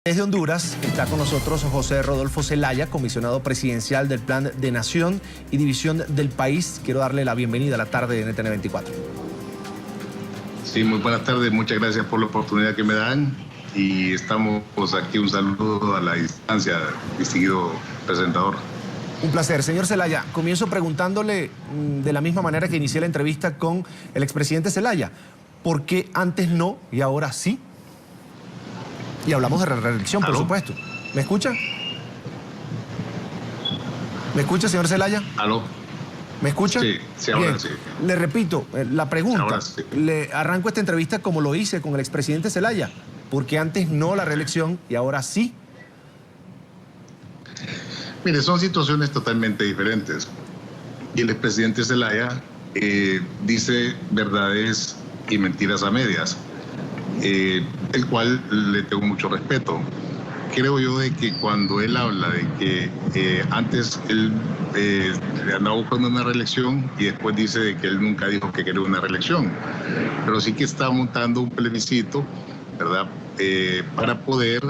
Desde Honduras está con nosotros José Rodolfo Zelaya, comisionado presidencial del Plan de Nación y División del País. Quiero darle la bienvenida a la tarde de NTN 24. Sí, muy buenas tardes, muchas gracias por la oportunidad que me dan y estamos aquí. Un saludo a la distancia, distinguido presentador. Un placer. Señor Zelaya, comienzo preguntándole de la misma manera que inicié la entrevista con el expresidente Zelaya. ¿Por qué antes no y ahora sí? Y hablamos de reelección, por supuesto. ¿Me escucha? ¿Me escucha, señor Zelaya? ¿Aló? ¿Me escucha? Sí, ahora sí. Le repito, la pregunta. Ahora sí. Le arranco esta entrevista como lo hice con el expresidente Zelaya. ¿Por qué antes no la reelección y ahora sí? Mire, son situaciones totalmente diferentes. Y el expresidente Zelaya dice verdades y mentiras a medias, el cual le tengo mucho respeto. Creo yo de que cuando él habla de que antes él andaba buscando una reelección y después dice de que él nunca dijo que quería una reelección, pero sí que está montando un plebiscito, ¿verdad? Para poder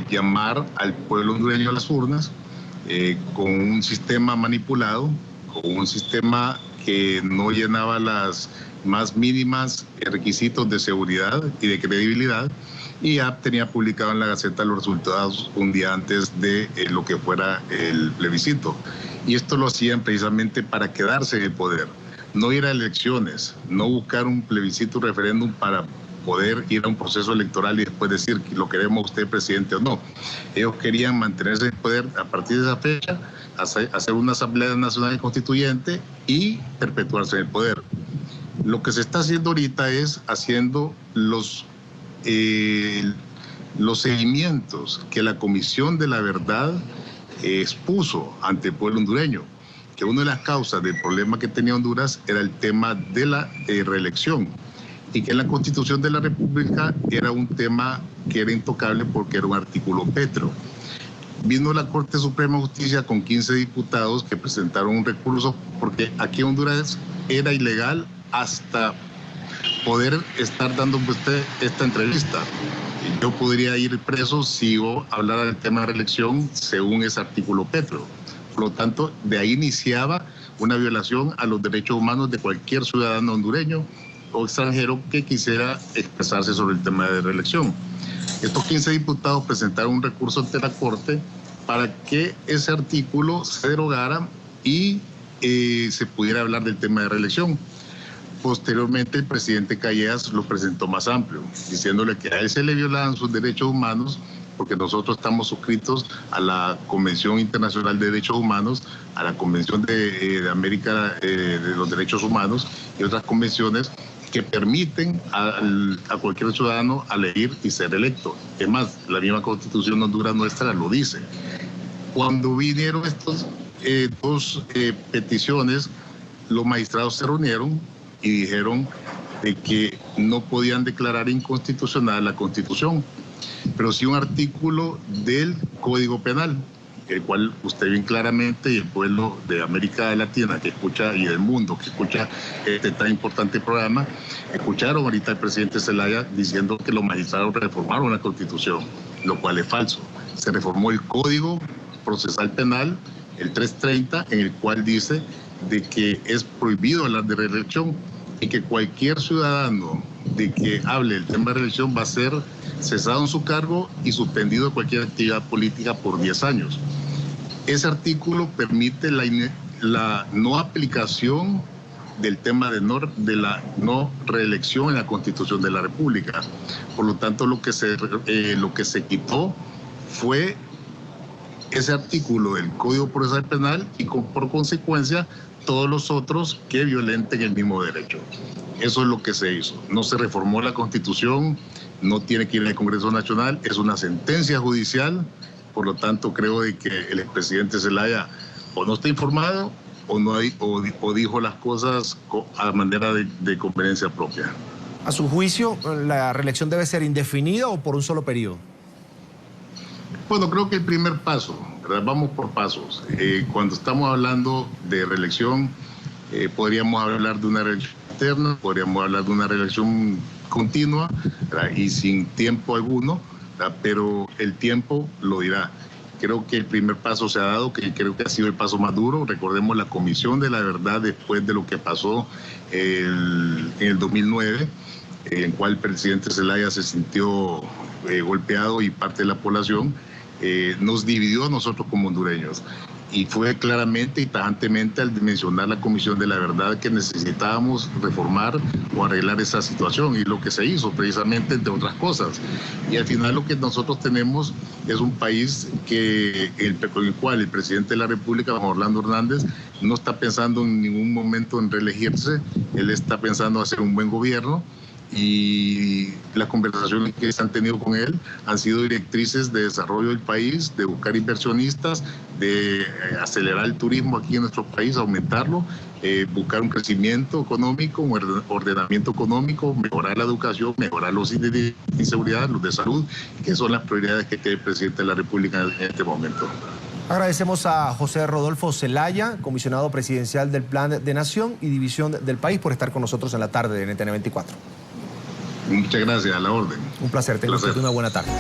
llamar al pueblo hondureño a las urnas con un sistema manipulado, con un sistema que no llenaba las más mínimas requisitos de seguridad y de credibilidad, y ya tenía publicado en la Gaceta los resultados un día antes de lo que fuera el plebiscito. Y esto lo hacían precisamente para quedarse en el poder, no ir a elecciones, no buscar un plebiscito, un referéndum para poder ir a un proceso electoral y después decir que lo queremos usted presidente o no. Ellos querían mantenerse en el poder a partir de esa fecha, hacer una Asamblea Nacional Constituyente y perpetuarse en el poder. Lo que se está haciendo ahorita es haciendo los seguimientos que la Comisión de la Verdad expuso ante el pueblo hondureño, que una de las causas del problema que tenía Honduras era el tema de la reelección, y que en la Constitución de la República era un tema que era intocable porque era un artículo pétreo. Vino la Corte Suprema de Justicia con 15 diputados que presentaron un recurso porque aquí en Honduras era ilegal hasta poder estar dando usted esta entrevista. Yo podría ir preso si yo hablara del tema de reelección según ese artículo pétreo. Por lo tanto, de ahí iniciaba una violación a los derechos humanos de cualquier ciudadano hondureño o extranjero que quisiera expresarse sobre el tema de reelección. Estos 15 diputados presentaron un recurso ante la Corte para que ese artículo se derogara y se pudiera hablar del tema de reelección. Posteriormente, el presidente Callejas lo presentó más amplio, diciéndole que a él se le violaban sus derechos humanos porque nosotros estamos suscritos a la Convención Internacional de Derechos Humanos, a la Convención de América de los Derechos Humanos y otras convenciones que permiten a cualquier ciudadano elegir y ser electo. Es más, la misma Constitución de Honduras nuestra lo dice. Cuando vinieron estas dos peticiones, los magistrados se reunieron y dijeron de que no podían declarar inconstitucional la Constitución, pero sí un artículo del Código Penal, el cual usted bien claramente, y el pueblo de América Latina que escucha y del mundo que escucha este tan importante programa, escucharon ahorita al presidente Zelaya diciendo que los magistrados reformaron la Constitución, lo cual es falso. Se reformó el Código Procesal Penal, el 330, en el cual dice de que es prohibido hablar de reelección y que cualquier ciudadano de que hable del tema de reelección va a ser cesado en su cargo y suspendido de cualquier actividad política por 10 años. Ese artículo permite la no aplicación del tema de la no reelección en la Constitución de la República. Por lo tanto, lo que se quitó fue ese artículo del Código Procesal Penal y por consecuencia todos los otros que violenten el mismo derecho. Eso es lo que se hizo. No se reformó la Constitución, no tiene que ir al Congreso Nacional, es una sentencia judicial. Por lo tanto, creo de que el expresidente Zelaya o no está informado o dijo las cosas a manera de conveniencia propia. A su juicio, ¿la reelección debe ser indefinida o por un solo periodo? Bueno, creo que el primer paso, ¿verdad? Vamos por pasos. Cuando estamos hablando de reelección, podríamos hablar de una reelección externa, podríamos hablar de una reelección continua, ¿verdad? Y sin tiempo alguno, pero el tiempo lo dirá. Creo que el primer paso se ha dado, que creo que ha sido el paso más duro. Recordemos la Comisión de la Verdad después de lo que pasó en el 2009, en cual el presidente Zelaya se sintió golpeado y parte de la población nos dividió a nosotros como hondureños. Y fue claramente y tajantemente al mencionar la Comisión de la Verdad que necesitábamos reformar o arreglar esa situación, y lo que se hizo precisamente, entre otras cosas. Y al final lo que nosotros tenemos es un país con el cual el presidente de la República, Juan Orlando Hernández, no está pensando en ningún momento en reelegirse. Él está pensando hacer un buen gobierno, y las conversaciones que se han tenido con él han sido directrices de desarrollo del país, de buscar inversionistas, de acelerar el turismo aquí en nuestro país, aumentarlo, buscar un crecimiento económico, un ordenamiento económico, mejorar la educación, mejorar los índices de inseguridad, los de salud, que son las prioridades que tiene el presidente de la República en este momento. Agradecemos a José Rodolfo Zelaya, comisionado presidencial del Plan de Nación y División del País, por estar con nosotros en la tarde de NTN 24. Muchas gracias, a la orden. Un placer, tenga usted una buena tarde.